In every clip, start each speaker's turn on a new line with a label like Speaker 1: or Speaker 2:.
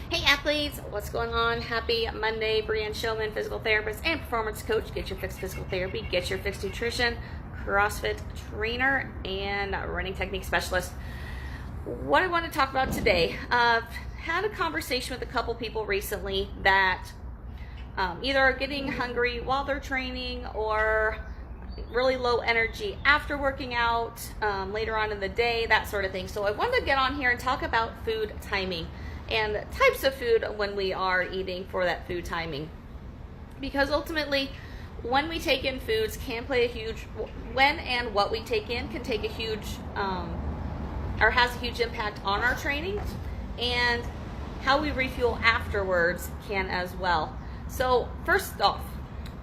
Speaker 1: Hey athletes, what's going on? Happy Monday. Brianne Showman, physical therapist and performance coach. Get your fixed physical therapy, get your fixed nutrition, CrossFit trainer, and running technique specialist. What I want to talk about today, I've had a conversation with a couple people recently that either are getting hungry while they're training or really low energy after working out, later on in the day, that sort of thing. So I wanted to get on here and talk about food timing and types of food when we are eating for that food timing, because ultimately when we take in foods can play a huge, when and what we take in can take a huge or has a huge impact on our training, and how we refuel afterwards can as well. So first off,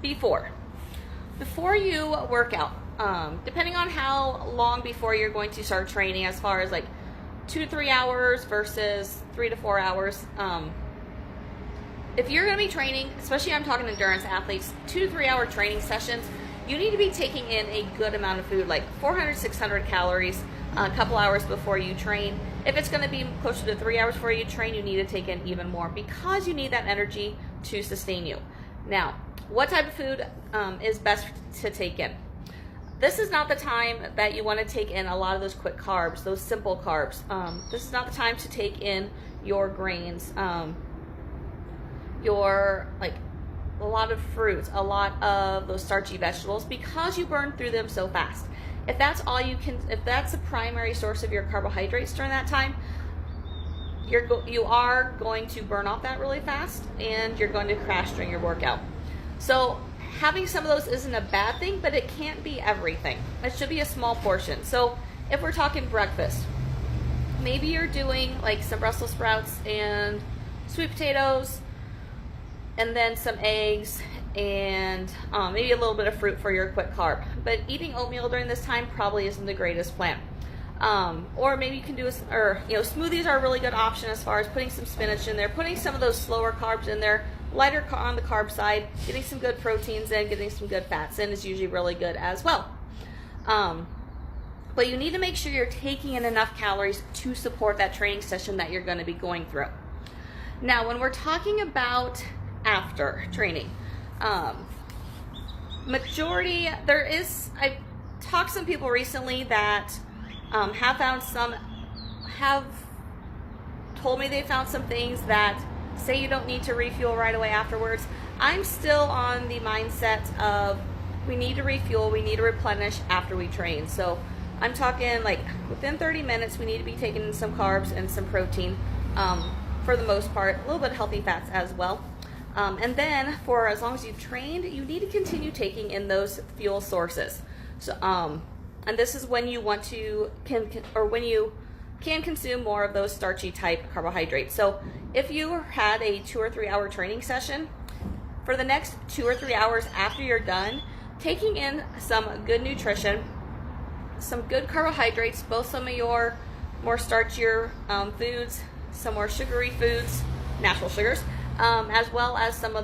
Speaker 1: before you work out, depending on how long before you're going to start training, as far as like 2 to 3 hours versus 3 to 4 hours. If you're going to be training, especially I'm talking endurance athletes, 2 to 3 hour training sessions, you need to be taking in a good amount of food, like 400, 600 calories a couple hours before you train. If it's going to be closer to 3 hours before you train, you need to take in even more, because you need that energy to sustain you. Now, what type of food is best to take in? This is not the time that you want to take in a lot of those quick carbs, those simple carbs. This is not the time to take in your grains, your like a lot of fruits, a lot of those starchy vegetables, because you burn through them so fast. If that's all you can, if that's the primary source of your carbohydrates during that time, you are going to burn off that really fast, and you're going to crash during your workout. So having some of those isn't a bad thing, but it can't be everything. It should be a small portion. So if we're talking breakfast, maybe you're doing like some Brussels sprouts and sweet potatoes, and then some eggs, and maybe a little bit of fruit for your quick carb. But eating oatmeal during this time probably isn't the greatest plan. Or maybe you can do smoothies are a really good option, as far as putting some spinach in there, putting some of those slower carbs in there, lighter on the carb side, getting some good proteins in, getting some good fats in is usually really good as well. But you need to make sure you're taking in enough calories to support that training session that you're going to be going through. Now, when we're talking about after training, I've talked to some people recently that have told me they found some things that say you don't need to refuel right away afterwards. I'm still on the mindset of we need to refuel, we need to replenish after we train. So I'm talking like within 30 minutes, we need to be taking in some carbs and some protein, for the most part, a little bit of healthy fats as well. And then for as long as you've trained, you need to continue taking in those fuel sources. So, and this is when you want to, when you can consume more of those starchy type carbohydrates. So if you had a 2 or 3 hour training session, for the next 2 or 3 hours after you're done, taking in some good nutrition, some good carbohydrates, both some of your more starchier foods, some more sugary foods, natural sugars, as well as some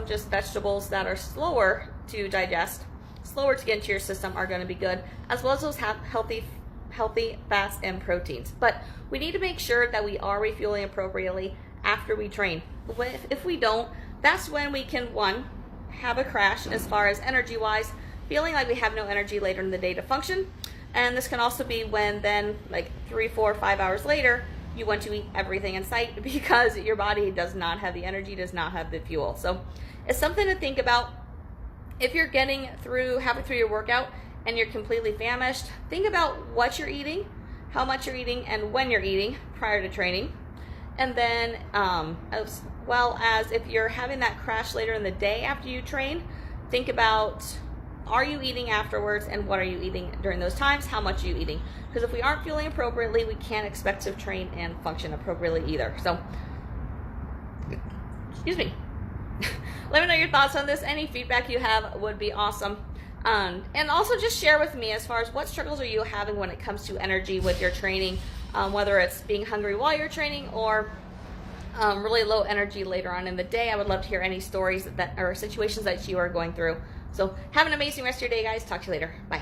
Speaker 1: just vegetables that are slower to digest, slower to get into your system, are going to be good, as well as those healthy fats and proteins. But we need to make sure that we are refueling appropriately after we train. If we don't, that's when we can, one, have a crash as far as energy wise, feeling like we have no energy later in the day to function. And this can also be when then, like 3, 4, 5 hours later, you want to eat everything in sight, because your body does not have the energy, does not have the fuel. So it's something to think about. If you're halfway through your workout and you're completely famished, think about what you're eating, how much you're eating, and when you're eating prior to training. And then as well as if you're having that crash later in the day after you train, think about, are you eating afterwards, and what are you eating during those times? How much are you eating? Because if we aren't fueling appropriately, we can't expect to train and function appropriately either. So, excuse me. Let me know your thoughts on this. Any feedback you have would be awesome. And also just share with me as far as what struggles are you having when it comes to energy with your training, whether it's being hungry while you're training or really low energy later on in the day. I would love to hear any stories or situations that you are going through. So have an amazing rest of your day, guys. Talk to you later. Bye.